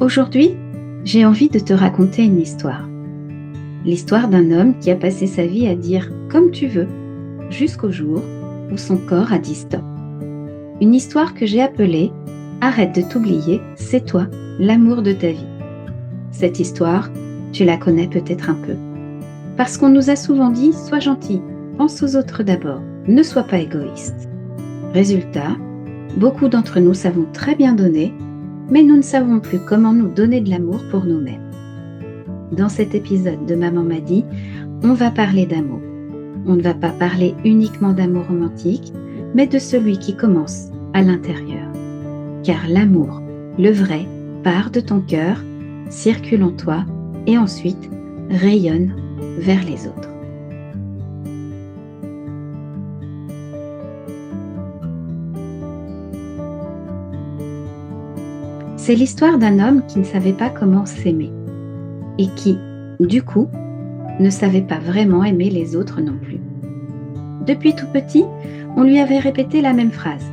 Aujourd'hui, j'ai envie de te raconter une histoire. L'histoire d'un homme qui a passé sa vie à dire « comme tu veux » jusqu'au jour où son corps a dit stop. Une histoire que j'ai appelée « Arrête de t'oublier, c'est toi, l'amour de ta vie ». Cette histoire, tu la connais peut-être un peu. Parce qu'on nous a souvent dit « sois gentil, pense aux autres d'abord, ne sois pas égoïste ». Résultat, beaucoup d'entre nous savons très bien donner, mais nous ne savons plus comment nous donner de l'amour pour nous-mêmes. Dans cet épisode de Maman m'a dit, on va parler d'amour. On ne va pas parler uniquement d'amour romantique, mais de celui qui commence à l'intérieur. Car l'amour, le vrai, part de ton cœur, circule en toi et ensuite rayonne vers les autres. C'est l'histoire d'un homme qui ne savait pas comment s'aimer et qui, du coup, ne savait pas vraiment aimer les autres non plus. Depuis tout petit, on lui avait répété la même phrase.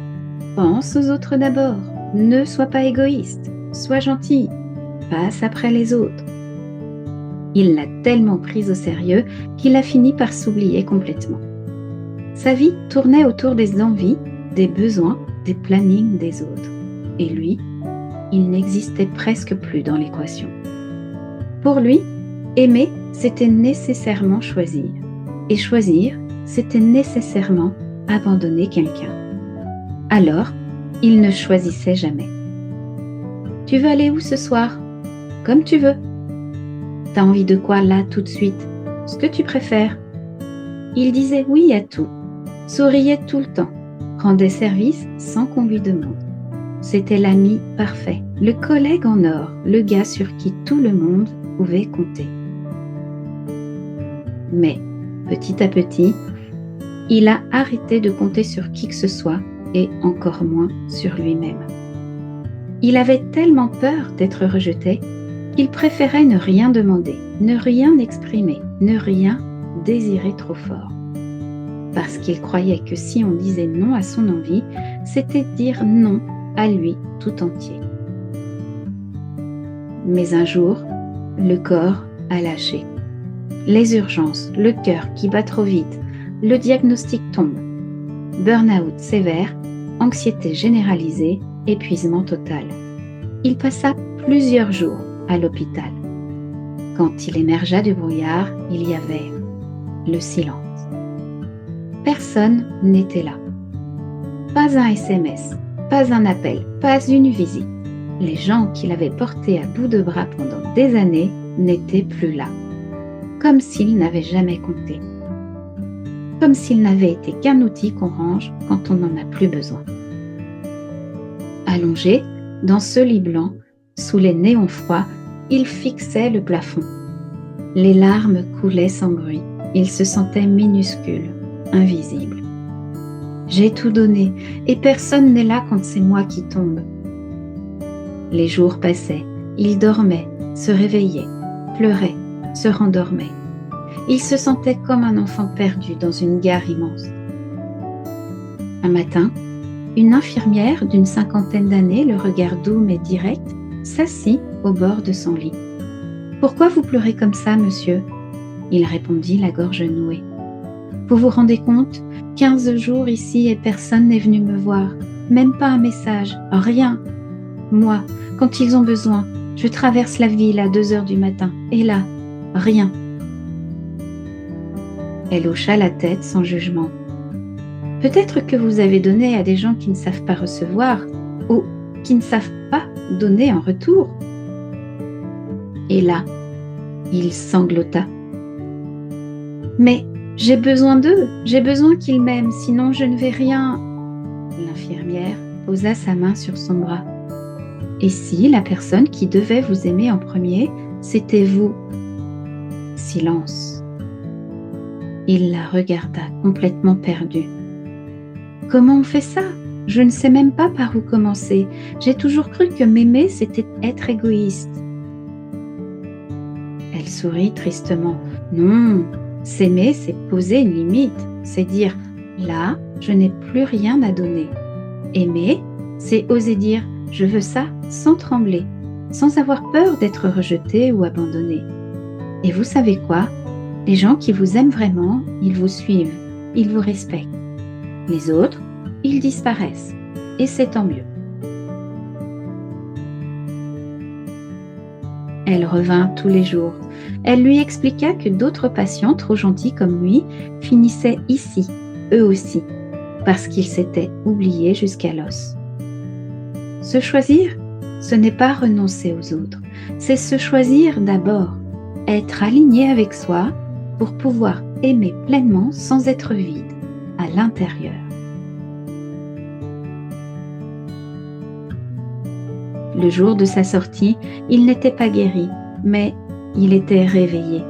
Pense aux autres d'abord, ne sois pas égoïste, sois gentil, passe après les autres. Il l'a tellement prise au sérieux qu'il a fini par s'oublier complètement. Sa vie tournait autour des envies, des besoins, des plannings des autres. Et lui, il n'existait presque plus dans l'équation. Pour lui, aimer, c'était nécessairement choisir. Et choisir, c'était nécessairement abandonner quelqu'un. Alors, il ne choisissait jamais. Tu veux aller où ce soir? Comme tu veux. T'as envie de quoi là tout de suite? Ce que tu préfères. Il disait oui à tout, souriait tout le temps, rendait service sans qu'on lui demande. C'était l'ami parfait, le collègue en or, le gars sur qui tout le monde pouvait compter. Mais, petit à petit, il a arrêté de compter sur qui que ce soit et encore moins sur lui-même. Il avait tellement peur d'être rejeté qu'il préférait ne rien demander, ne rien exprimer, ne rien désirer trop fort. Parce qu'il croyait que si on disait non à son envie, c'était dire non à lui tout entier. Mais un jour, le corps a lâché. Les urgences, le cœur qui bat trop vite, le diagnostic tombe. Burn-out sévère, anxiété généralisée, épuisement total. Il passa plusieurs jours à l'hôpital. Quand il émergea du brouillard, il y avait le silence. Personne n'était là. Pas un SMS. Pas un appel, pas une visite. Les gens qu'il avait portés à bout de bras pendant des années n'étaient plus là. Comme s'ils n'avaient jamais compté. Comme s'ils n'avaient été qu'un outil qu'on range quand on n'en a plus besoin. Allongé, dans ce lit blanc, sous les néons froids, il fixait le plafond. Les larmes coulaient sans bruit. Il se sentait minuscule, invisible. J'ai tout donné et personne n'est là quand c'est moi qui tombe. Les jours passaient, il dormait, se réveillait, pleurait, se rendormait. Il se sentait comme un enfant perdu dans une gare immense. Un matin, une infirmière d'une 50aine d'années, le regard doux mais direct, s'assit au bord de son lit. « Pourquoi vous pleurez comme ça, monsieur ?» Il répondit, la gorge nouée. « Vous vous rendez compte ? 15 jours ici et personne n'est venu me voir, même pas un message, rien. Moi, quand ils ont besoin, je traverse la ville à 2h du matin, et là, rien. » Elle hocha la tête sans jugement. « Peut-être que vous avez donné à des gens qui ne savent pas recevoir, ou qui ne savent pas donner en retour. » Et là, il sanglota. « Mais j'ai besoin d'eux, j'ai besoin qu'ils m'aiment, sinon je ne vais rien. » L'infirmière posa sa main sur son bras. « Et si la personne qui devait vous aimer en premier, c'était vous ?» Silence. Il la regarda complètement perdu. « Comment on fait ça? Je ne sais même pas par où commencer. J'ai toujours cru que m'aimer, c'était être égoïste. » Elle sourit tristement. « Non, s'aimer, c'est poser une limite, c'est dire « là, je n'ai plus rien à donner ». Aimer, c'est oser dire « je veux ça » sans trembler. sans avoir peur d'être rejeté ou abandonné. Et vous savez quoi? Les gens qui vous aiment vraiment, ils vous suivent, ils vous respectent. Les autres, ils disparaissent. Et c'est tant mieux. Elle revint tous les jours. Elle lui expliqua que d'autres patients trop gentils comme lui finissaient ici, eux aussi, parce qu'ils s'étaient oubliés jusqu'à l'os. Se choisir, ce n'est pas renoncer aux autres, c'est se choisir d'abord, être aligné avec soi pour pouvoir aimer pleinement sans être vide à l'intérieur. Le jour de sa sortie, il n'était pas guéri, mais il était réveillé.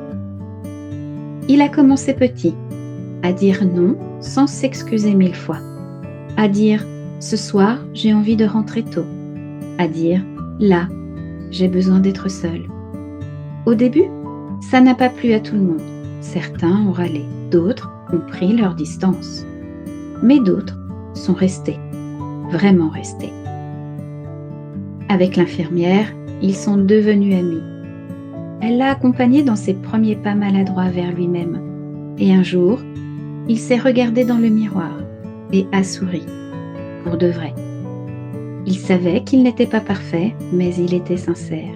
Il a commencé petit, à dire non sans s'excuser 1000 fois, à dire « ce soir, j'ai envie de rentrer tôt », à dire « là, j'ai besoin d'être seul ». Au début, ça n'a pas plu à tout le monde. Certains ont râlé, d'autres ont pris leur distance. Mais d'autres sont restés, vraiment restés. Avec l'infirmière, ils sont devenus amis. Elle l'a accompagné dans ses premiers pas maladroits vers lui-même. Et un jour, il s'est regardé dans le miroir et a souri, pour de vrai. Il savait qu'il n'était pas parfait, mais il était sincère.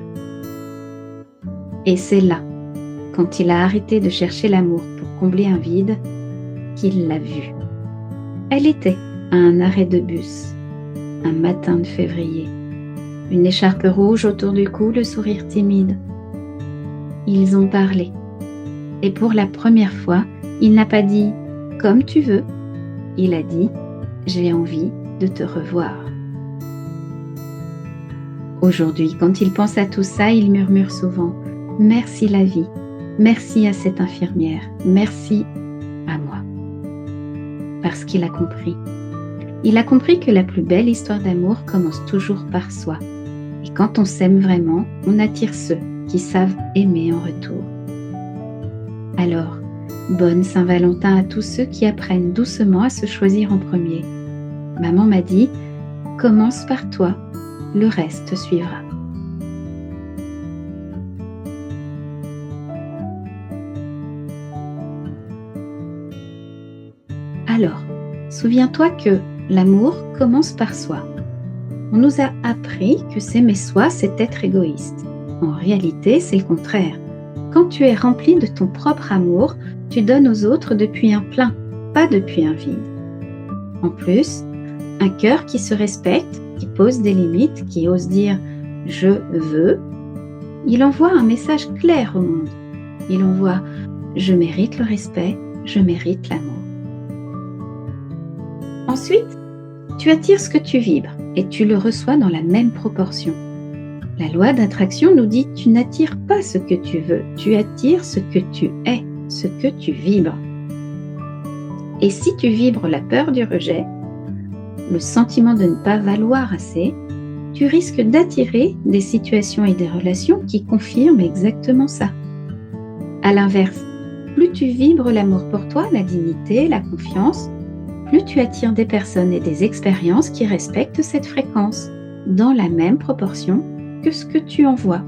Et c'est là, quand il a arrêté de chercher l'amour pour combler un vide, qu'il l'a vue. Elle était à un arrêt de bus, un matin de février. Une écharpe rouge autour du cou, le sourire timide. Ils ont parlé. Et pour la première fois, il n'a pas dit « comme tu veux ». Il a dit « j'ai envie de te revoir ». Aujourd'hui, quand il pense à tout ça, il murmure souvent « merci la vie, merci à cette infirmière, merci à moi ». Parce qu'il a compris. Il a compris que la plus belle histoire d'amour commence toujours par soi. Et quand on s'aime vraiment, on attire ceux qui savent aimer en retour. Alors, bonne Saint-Valentin à tous ceux qui apprennent doucement à se choisir en premier. Maman m'a dit, commence par toi, le reste suivra. Alors, souviens-toi que l'amour commence par soi. On nous a appris que s'aimer soi, c'est être égoïste. En réalité, c'est le contraire. Quand tu es rempli de ton propre amour, tu donnes aux autres depuis un plein, pas depuis un vide. En plus, un cœur qui se respecte, qui pose des limites, qui ose dire « je veux », il envoie un message clair au monde. Il envoie « je mérite le respect, je mérite l'amour ». Ensuite, tu attires ce que tu vibres et tu le reçois dans la même proportion. La loi d'attraction nous dit « tu n'attires pas ce que tu veux, tu attires ce que tu es, ce que tu vibres ». Et si tu vibres la peur du rejet, le sentiment de ne pas valoir assez, tu risques d'attirer des situations et des relations qui confirment exactement ça. À l'inverse, plus tu vibres l'amour pour toi, la dignité, la confiance, plus tu attires des personnes et des expériences qui respectent cette fréquence, dans la même proportion que ce que tu envoies.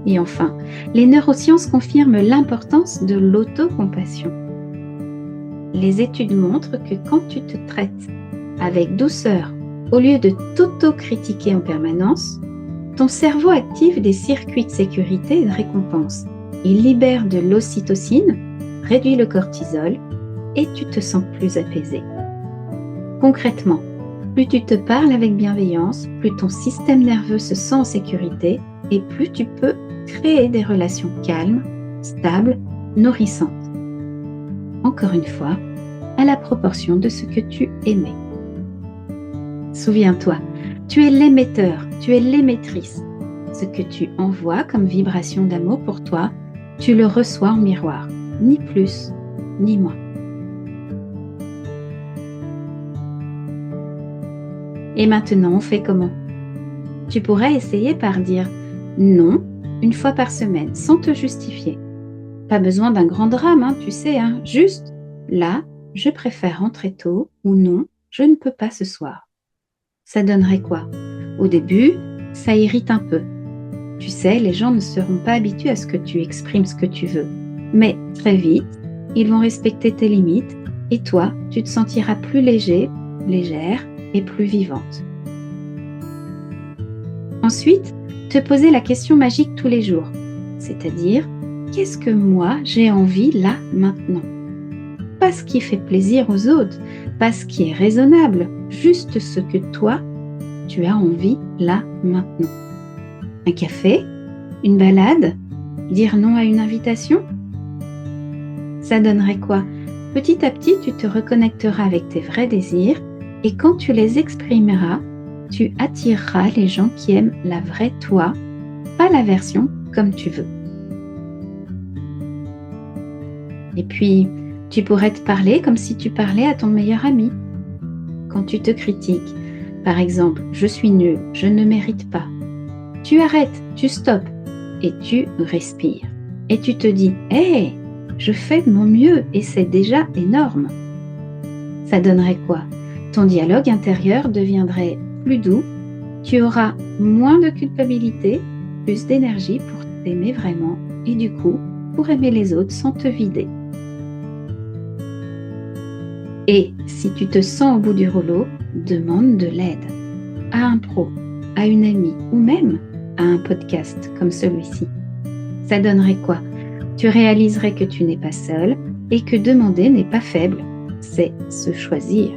Et enfin, les neurosciences confirment l'importance de l'autocompassion. Les études montrent que quand tu te traites avec douceur, au lieu de t'auto-critiquer en permanence, ton cerveau active des circuits de sécurité et de récompense. Il libère de l'ocytocine, réduit le cortisol, et tu te sens plus apaisé. Concrètement, plus tu te parles avec bienveillance, plus ton système nerveux se sent en sécurité et plus tu peux créer des relations calmes, stables, nourrissantes. Encore une fois, à la proportion de ce que tu aimais. Souviens-toi, tu es l'émetteur, tu es l'émettrice. Ce que tu envoies comme vibration d'amour pour toi, tu le reçois en miroir, ni plus, ni moins. Et maintenant, on fait comment? Tu pourrais essayer par dire non une fois par semaine, sans te justifier. Pas besoin d'un grand drame, tu sais, juste là, je préfère rentrer tôt ou non, je ne peux pas ce soir. Ça donnerait quoi? Au début, ça irrite un peu. Tu sais, les gens ne seront pas habitués à ce que tu exprimes ce que tu veux. Mais très vite, ils vont respecter tes limites et toi, tu te sentiras plus léger, légère et plus vivante. Ensuite, te poser la question magique tous les jours, c'est-à-dire, qu'est-ce que moi j'ai envie là, maintenant ? Pas ce qui fait plaisir aux autres, pas ce qui est raisonnable, juste ce que toi, tu as envie là, maintenant. Un café ? Une balade ? Dire non à une invitation ? Ça donnerait quoi ? Petit à petit, tu te reconnecteras avec tes vrais désirs et quand tu les exprimeras, tu attireras les gens qui aiment la vraie toi, pas la version comme tu veux. Et puis, tu pourrais te parler comme si tu parlais à ton meilleur ami. Quand tu te critiques, par exemple, je suis nul, je ne mérite pas. Tu arrêtes, tu stoppes et tu respires. Et tu te dis, hé, je fais de mon mieux et c'est déjà énorme. Ça donnerait quoi ? Ton dialogue intérieur deviendrait plus doux, tu auras moins de culpabilité, plus d'énergie pour t'aimer vraiment et du coup, pour aimer les autres sans te vider. Et si tu te sens au bout du rouleau, demande de l'aide à un pro, à une amie ou même à un podcast comme celui-ci. Ça donnerait quoi ? Tu réaliserais que tu n'es pas seul et que demander n'est pas faible, c'est se choisir.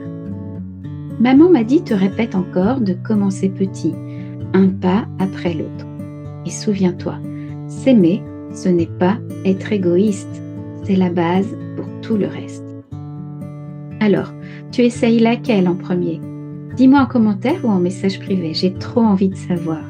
Maman m'a dit, te répète encore de commencer petit, un pas après l'autre. Et souviens-toi, s'aimer, ce n'est pas être égoïste, c'est la base pour tout le reste. Alors, tu essayes laquelle en premier ? Dis-moi en commentaire ou en message privé, j'ai trop envie de savoir.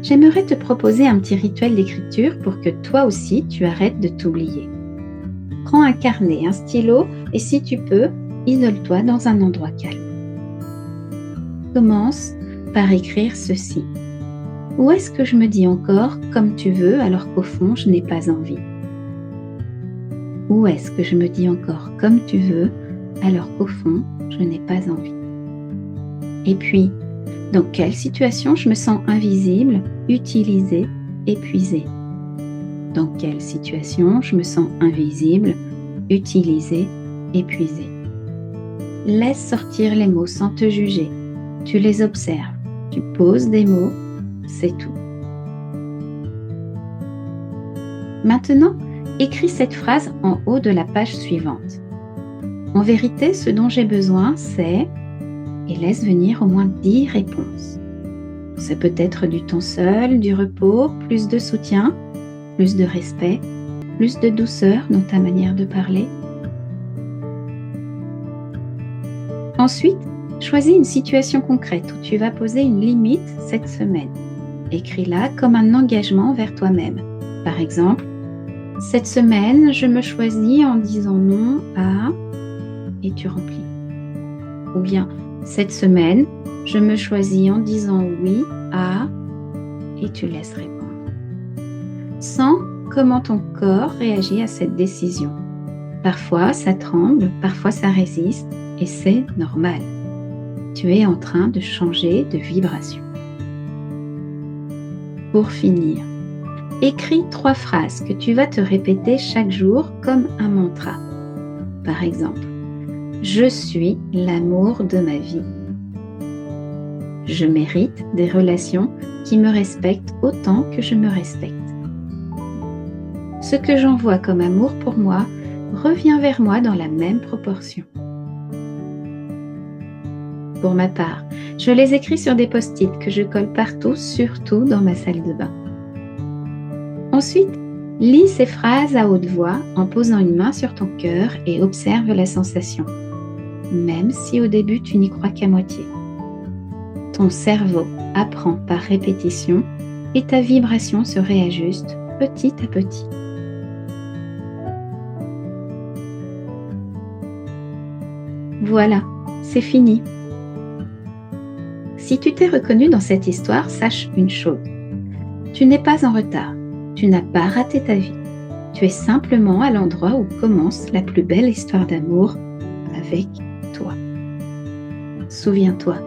J'aimerais te proposer un petit rituel d'écriture pour que toi aussi tu arrêtes de t'oublier. Prends un carnet, un stylo et si tu peux, isole-toi dans un endroit calme. Commence par écrire ceci. Où est-ce que je me dis encore comme tu veux alors qu'au fond je n'ai pas envie ? Où est-ce que je me dis encore comme tu veux alors qu'au fond je n'ai pas envie ? Et puis, dans quelle situation je me sens invisible, utilisée, épuisée ? Dans quelle situation je me sens invisible, utilisée, épuisée ? Laisse sortir les mots sans te juger. Tu les observes, tu poses des mots, c'est tout. Maintenant, écris cette phrase en haut de la page suivante. En vérité, ce dont j'ai besoin, c'est... Et laisse venir au moins 10 réponses. Ça peut être du temps seul, du repos, plus de soutien, plus de respect, plus de douceur dans ta manière de parler. Ensuite, choisis une situation concrète où tu vas poser une limite cette semaine. Écris-la comme un engagement vers toi-même. Par exemple, cette semaine, je me choisis en disant non à... et tu remplis. Ou bien, cette semaine, je me choisis en disant oui à... et tu laisses répondre. Sens comment ton corps réagit à cette décision. Parfois, ça tremble, parfois ça résiste et c'est normal. Tu es en train de changer de vibration. Pour finir, écris 3 phrases que tu vas te répéter chaque jour comme un mantra. Par exemple, je suis l'amour de ma vie. Je mérite des relations qui me respectent autant que je me respecte. Ce que j'envoie comme amour pour moi revient vers moi dans la même proportion. Pour ma part, je les écris sur des post-it que je colle partout, surtout dans ma salle de bain. Ensuite, lis ces phrases à haute voix en posant une main sur ton cœur et observe la sensation, même si au début tu n'y crois qu'à moitié. Ton cerveau apprend par répétition et ta vibration se réajuste petit à petit. Voilà, c'est fini. Si tu t'es reconnu dans cette histoire, sache une chose. Tu n'es pas en retard. Tu n'as pas raté ta vie. Tu es simplement à l'endroit où commence la plus belle histoire d'amour avec toi. Souviens-toi,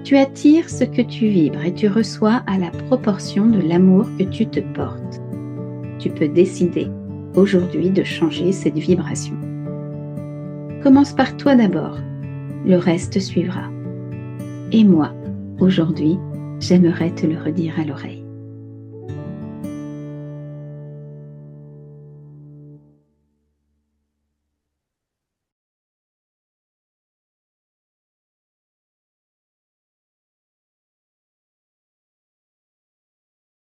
tu attires ce que tu vibres et tu reçois à la proportion de l'amour que tu te portes. Tu peux décider aujourd'hui de changer cette vibration. Commence par toi d'abord, le reste suivra. Et moi, aujourd'hui, j'aimerais te le redire à l'oreille.